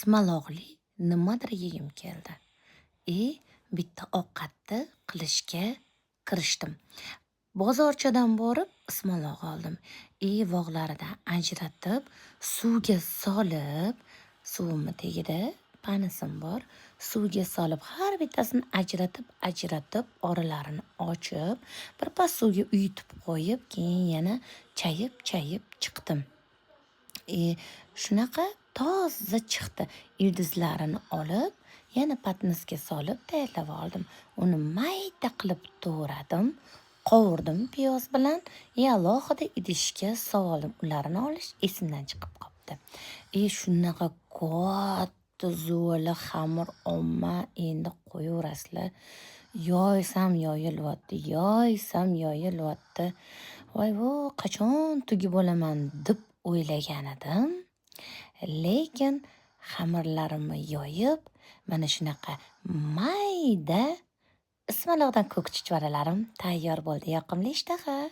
ismaloqli nimadir yegim keldi. Bitta ovqatni qilishga kirishdim. Bozorchadan borib ismaloq oldim. Bog'laridan ajratib, suvga solib, suvimni tagida panisim bor. Suvga solib har bittasini ajratib, oralarini ochib, birpas suvga uyutib qo'yib, keyin yana chayib chiqdim. Shunaqa toza chiqdi. Ildizlarini olib, yana patnisga solib tayyorlab oldim. Uni mayda qilib to'g'radim, qovurdim piyoz bilan, alohida idishga soldim. Ularni olish esimdan chiqib qoldi. Shunaqa katta zo'la xamir omma, endi qo'yaverasizlar. Yoysam yoyilyapti. Voy, qachon tugib olaman deb o'ylagan edim. Lekin xamirlarimni yoyib, mana shunaqa mayda ismaloqdan ko'k chuchvaralarim tayyor bo'ldi. Yoqimli ishtaha.